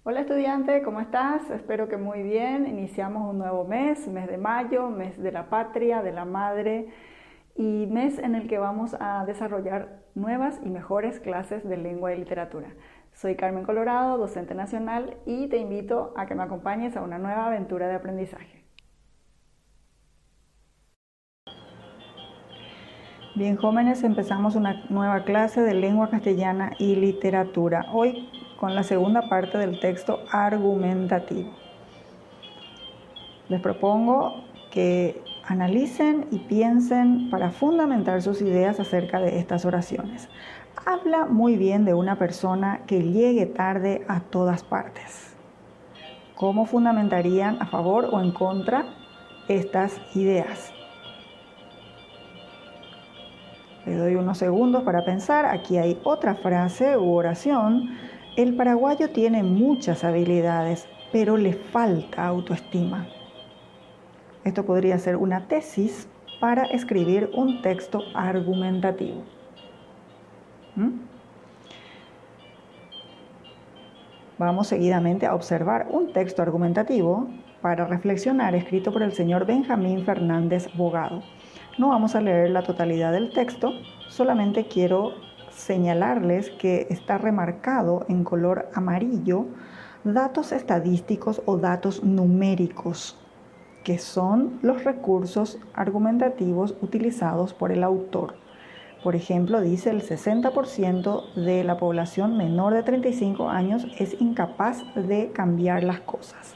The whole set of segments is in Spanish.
Hola estudiante, ¿cómo estás? Espero que muy bien. Iniciamos un nuevo mes de mayo, mes de la patria, de la madre y mes en el que vamos a desarrollar nuevas y mejores clases de lengua y literatura. Soy Carmen Colorado, docente nacional y te invito a que me acompañes a una nueva aventura de aprendizaje. Bien, jóvenes, empezamos una nueva clase de lengua castellana y literatura. Hoy con la segunda parte del texto argumentativo. Les propongo que analicen y piensen para fundamentar sus ideas acerca de estas oraciones. Habla muy bien de una persona que llegue tarde a todas partes. ¿Cómo fundamentarían a favor o en contra estas ideas? Le doy unos segundos para pensar. Aquí hay otra frase u oración. El paraguayo tiene muchas habilidades, pero le falta autoestima. Esto podría ser una tesis para escribir un texto argumentativo. Vamos seguidamente a observar un texto argumentativo para reflexionar escrito por el señor Benjamín Fernández Bogado. No vamos a leer la totalidad del texto, solamente quiero señalarles que está remarcado en color amarillo datos estadísticos o datos numéricos, que son los recursos argumentativos utilizados por el autor. Por ejemplo, dice el 60% de la población menor de 35 años es incapaz de cambiar las cosas.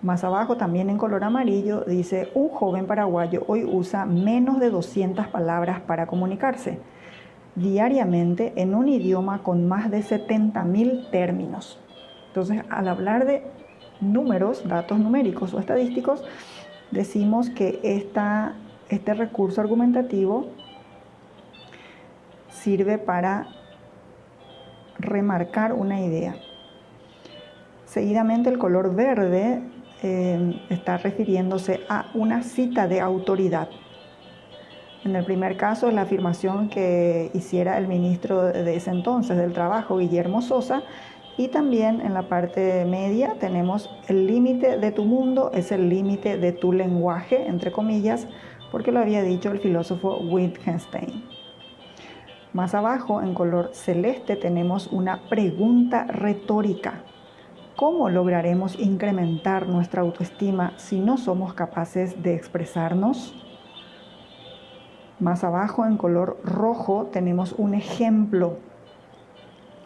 Más abajo, también en color amarillo, dice un joven paraguayo hoy usa menos de 200 palabras para comunicarse diariamente en un idioma con más de 70.000 términos. Entonces, al hablar de números, datos numéricos o estadísticos, decimos que este recurso argumentativo sirve para remarcar una idea. Seguidamente, el color verde está refiriéndose a una cita de autoridad. En el primer caso es la afirmación que hiciera el ministro de ese entonces del Trabajo, Guillermo Sosa, y también en la parte media tenemos el límite de tu mundo es el límite de tu lenguaje, entre comillas, porque lo había dicho el filósofo Wittgenstein. Más abajo, en color celeste, tenemos una pregunta retórica. ¿Cómo lograremos incrementar nuestra autoestima si no somos capaces de expresarnos? Más abajo, en color rojo, tenemos un ejemplo.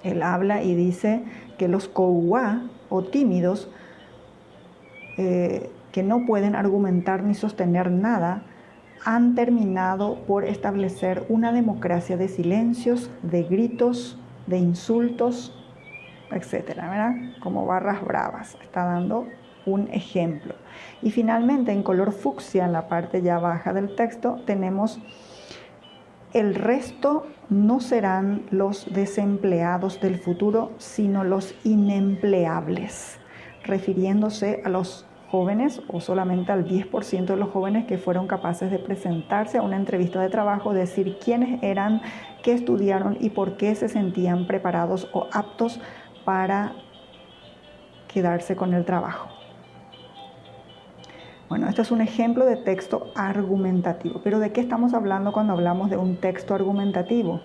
Él habla y dice que los kouá o tímidos que no pueden argumentar ni sostener nada han terminado por establecer una democracia de silencios, de gritos, de insultos, etcétera, ¿verdad? Como barras bravas. Está dando un ejemplo. Y finalmente, en color fucsia, en la parte ya baja del texto, tenemos el resto no serán los desempleados del futuro, sino los inempleables, refiriéndose a los jóvenes o solamente al 10% de los jóvenes que fueron capaces de presentarse a una entrevista de trabajo, decir quiénes eran, qué estudiaron y por qué se sentían preparados o aptos para quedarse con el trabajo. Bueno, este es un ejemplo de texto argumentativo. ¿Pero de qué estamos hablando cuando hablamos de un texto argumentativo?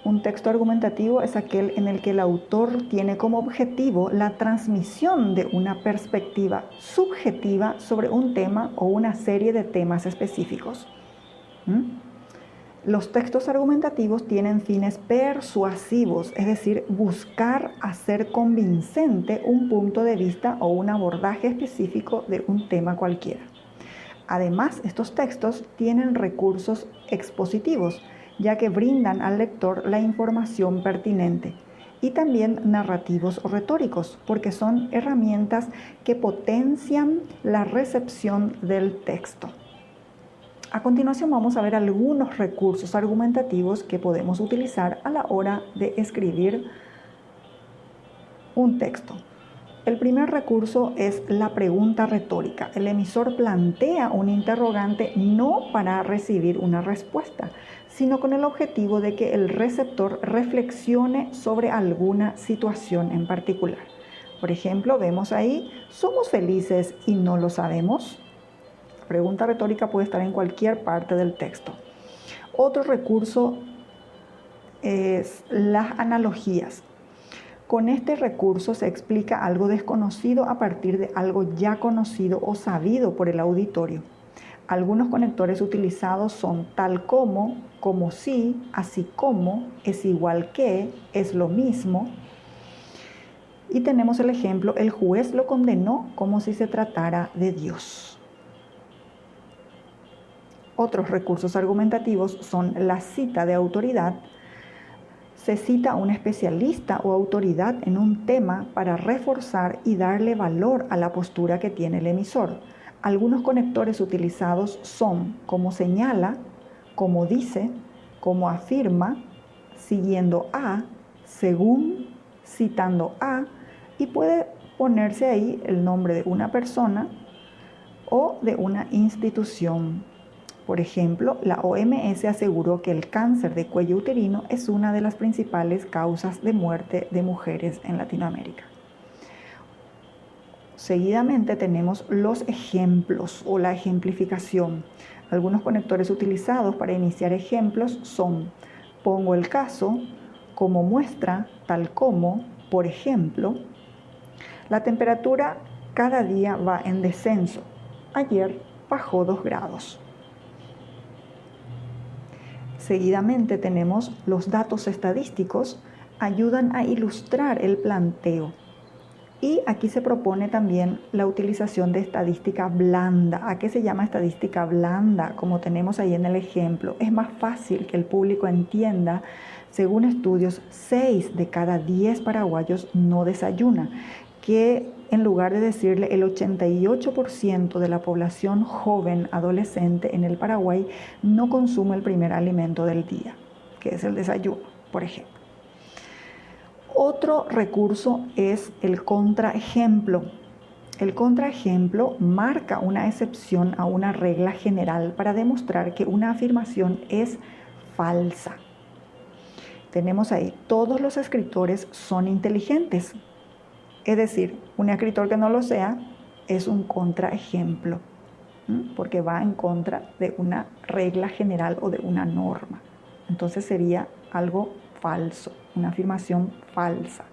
Un texto argumentativo es aquel en el que el autor tiene como objetivo la transmisión de una perspectiva subjetiva sobre un tema o una serie de temas específicos. Los textos argumentativos tienen fines persuasivos, es decir, buscar hacer convincente un punto de vista o un abordaje específico de un tema cualquiera. Además, estos textos tienen recursos expositivos, ya que brindan al lector la información pertinente, y también narrativos o retóricos, porque son herramientas que potencian la recepción del texto. A continuación vamos a ver algunos recursos argumentativos que podemos utilizar a la hora de escribir un texto. El primer recurso es la pregunta retórica. El emisor plantea un interrogante no para recibir una respuesta, sino con el objetivo de que el receptor reflexione sobre alguna situación en particular. Por ejemplo, vemos ahí, ¿somos felices y no lo sabemos? La pregunta retórica puede estar en cualquier parte del texto. Otro recurso es las analogías. Con este recurso se explica algo desconocido a partir de algo ya conocido o sabido por el auditorio. Algunos conectores utilizados son tal como si, así como, es igual que, es lo mismo. Y tenemos el ejemplo, el juez lo condenó como si se tratara de Dios. Otros recursos argumentativos son la cita de autoridad. Se cita a un especialista o autoridad en un tema para reforzar y darle valor a la postura que tiene el emisor. Algunos conectores utilizados son como señala, como dice, como afirma, siguiendo a, según, citando a, y puede ponerse ahí el nombre de una persona o de una institución. Por ejemplo, la OMS aseguró que el cáncer de cuello uterino es una de las principales causas de muerte de mujeres en Latinoamérica. Seguidamente tenemos los ejemplos o la ejemplificación. Algunos conectores utilizados para iniciar ejemplos son pongo el caso, como muestra, tal como, por ejemplo. La temperatura cada día va en descenso. Ayer bajó 2 grados. Seguidamente tenemos los datos estadísticos, ayudan a ilustrar el planteo. Y aquí se propone también la utilización de estadística blanda. ¿A qué se llama estadística blanda? Como tenemos ahí en el ejemplo, es más fácil que el público entienda. Según estudios, 6 de cada 10 paraguayos no desayuna, que en lugar de decirle el 88% de la población joven adolescente en el Paraguay no consume el primer alimento del día, que es el desayuno, por ejemplo. Otro recurso es el contraejemplo. El contraejemplo marca una excepción a una regla general para demostrar que una afirmación es falsa. Tenemos ahí, todos los escritores son inteligentes. Es decir, un escritor que no lo sea es un contraejemplo, porque va en contra de una regla general o de una norma. Entonces sería algo falso, una afirmación falsa.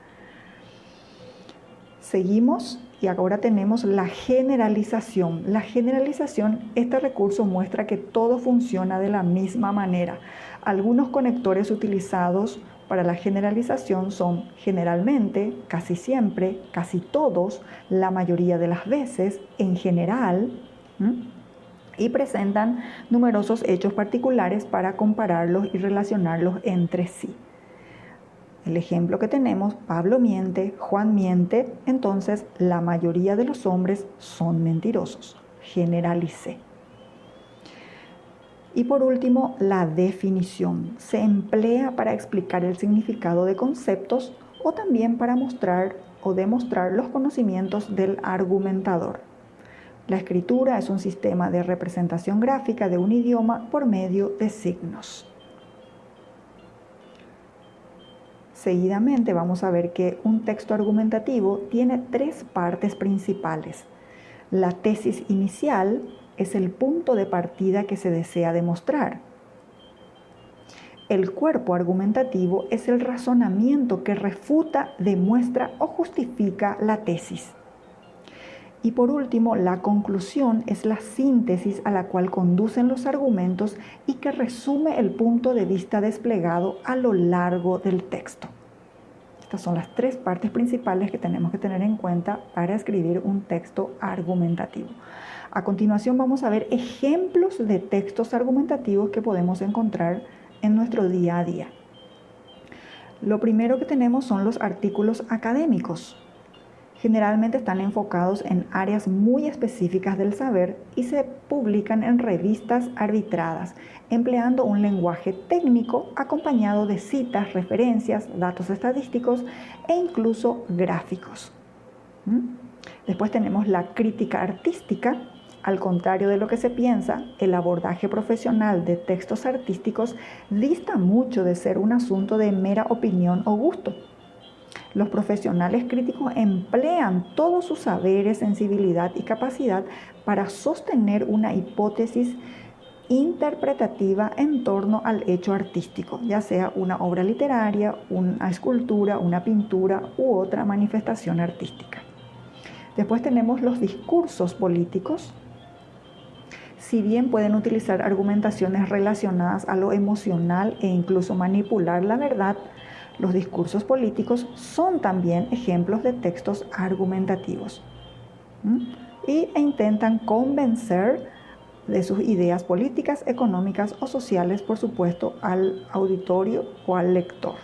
Seguimos y ahora tenemos la generalización. La generalización, este recurso muestra que todo funciona de la misma manera. Algunos conectores utilizados para la generalización son generalmente, casi siempre, casi todos, la mayoría de las veces, en general, y presentan numerosos hechos particulares para compararlos y relacionarlos entre sí. El ejemplo que tenemos, Pablo miente, Juan miente, entonces la mayoría de los hombres son mentirosos. Generalicé. Y por último, la definición. Se emplea para explicar el significado de conceptos o también para mostrar o demostrar los conocimientos del argumentador. La escritura es un sistema de representación gráfica de un idioma por medio de signos. Seguidamente vamos a ver que un texto argumentativo tiene 3 partes principales. La tesis inicial es el punto de partida que se desea demostrar. El cuerpo argumentativo es el razonamiento que refuta, demuestra o justifica la tesis. Y por último, la conclusión es la síntesis a la cual conducen los argumentos y que resume el punto de vista desplegado a lo largo del texto. Estas son las 3 partes principales que tenemos que tener en cuenta para escribir un texto argumentativo. A continuación vamos a ver ejemplos de textos argumentativos que podemos encontrar en nuestro día a día. Lo primero que tenemos son los artículos académicos. Generalmente están enfocados en áreas muy específicas del saber y se publican en revistas arbitradas, empleando un lenguaje técnico acompañado de citas, referencias, datos estadísticos e incluso gráficos. Después tenemos la crítica artística. Al contrario de lo que se piensa, el abordaje profesional de textos artísticos dista mucho de ser un asunto de mera opinión o gusto. Los profesionales críticos emplean todos sus saberes, sensibilidad y capacidad para sostener una hipótesis interpretativa en torno al hecho artístico, ya sea una obra literaria, una escultura, una pintura u otra manifestación artística. Después tenemos los discursos políticos. Si bien pueden utilizar argumentaciones relacionadas a lo emocional e incluso manipular la verdad, los discursos políticos son también ejemplos de textos argumentativos e intentan convencer de sus ideas políticas, económicas o sociales, por supuesto, al auditorio o al lector.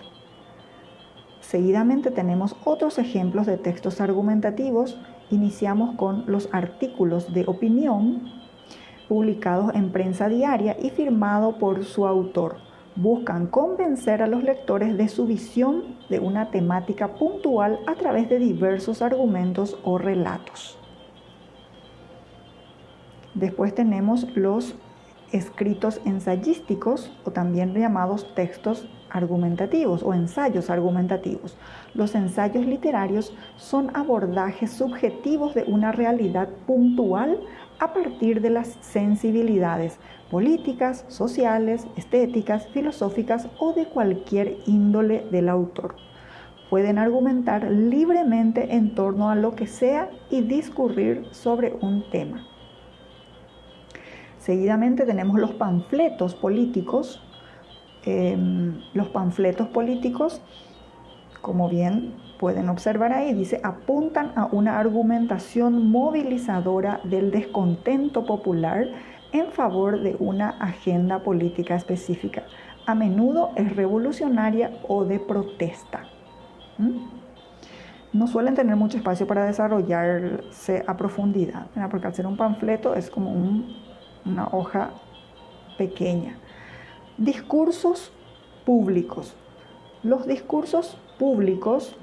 Seguidamente tenemos otros ejemplos de textos argumentativos. Iniciamos con los artículos de opinión publicados en prensa diaria y firmados por su autor. Buscan convencer a los lectores de su visión de una temática puntual a través de diversos argumentos o relatos. Después tenemos los escritos ensayísticos o también llamados textos argumentativos o ensayos argumentativos. Los ensayos literarios son abordajes subjetivos de una realidad puntual a partir de las sensibilidades políticas, sociales, estéticas, filosóficas o de cualquier índole del autor. Pueden argumentar libremente en torno a lo que sea y discurrir sobre un tema. Seguidamente tenemos los panfletos políticos. Los panfletos políticos, como bien pueden observar ahí, dice, apuntan a una argumentación movilizadora del descontento popular en favor de una agenda política específica. A menudo es revolucionaria o de protesta. No suelen tener mucho espacio para desarrollarse a profundidad, ¿verdad? Porque al ser un panfleto es como una hoja pequeña. Discursos públicos. Los discursos públicos,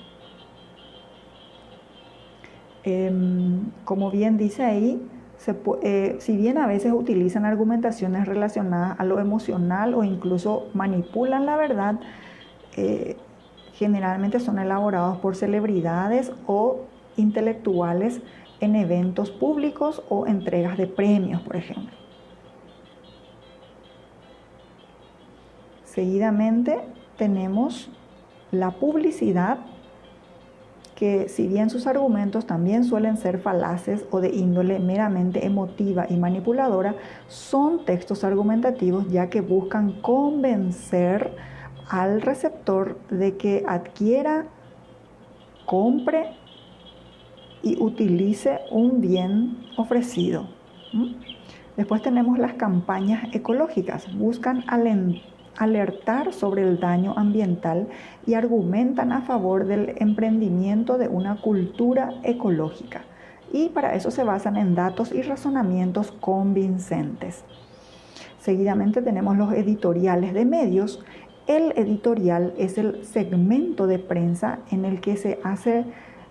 como bien dice ahí, si bien a veces utilizan argumentaciones relacionadas a lo emocional o incluso manipulan la verdad, generalmente son elaborados por celebridades o intelectuales en eventos públicos o entregas de premios, por ejemplo. Seguidamente tenemos la publicidad, que si bien sus argumentos también suelen ser falaces o de índole meramente emotiva y manipuladora, son textos argumentativos ya que buscan convencer al receptor de que adquiera, compre y utilice un bien ofrecido. Después tenemos las campañas ecológicas. Buscan alertar sobre el daño ambiental y argumentan a favor del emprendimiento de una cultura ecológica. Y para eso se basan en datos y razonamientos convincentes. Seguidamente tenemos los editoriales de medios. El editorial es el segmento de prensa en el que se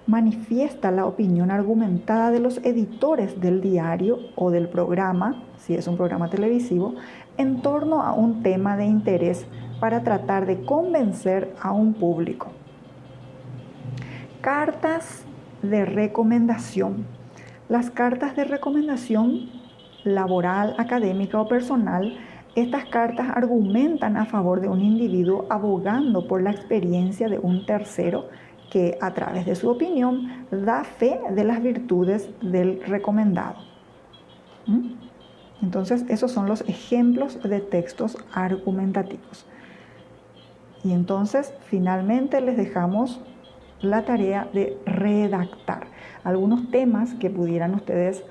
manifiesta la opinión argumentada de los editores del diario o del programa, si es un programa televisivo, en torno a un tema de interés para tratar de convencer a un público. Cartas de recomendación. Las cartas de recomendación laboral, académica o personal, estas cartas argumentan a favor de un individuo abogando por la experiencia de un tercero que a través de su opinión da fe de las virtudes del recomendado. Entonces, esos son los ejemplos de textos argumentativos. Y entonces, finalmente les dejamos la tarea de redactar. Algunos temas que pudieran ustedes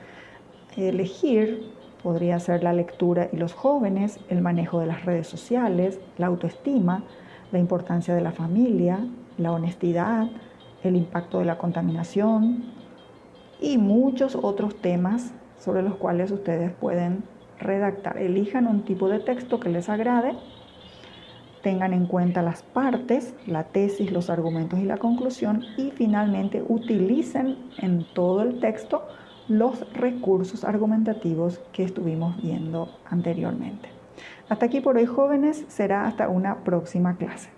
elegir podría ser la lectura y los jóvenes, el manejo de las redes sociales, la autoestima, la importancia de la familia, la honestidad, el impacto de la contaminación y muchos otros temas sobre los cuales ustedes pueden redactar. Elijan un tipo de texto que les agrade, tengan en cuenta las partes, la tesis, los argumentos y la conclusión, y finalmente utilicen en todo el texto los recursos argumentativos que estuvimos viendo anteriormente. Hasta aquí por hoy, jóvenes, será hasta una próxima clase.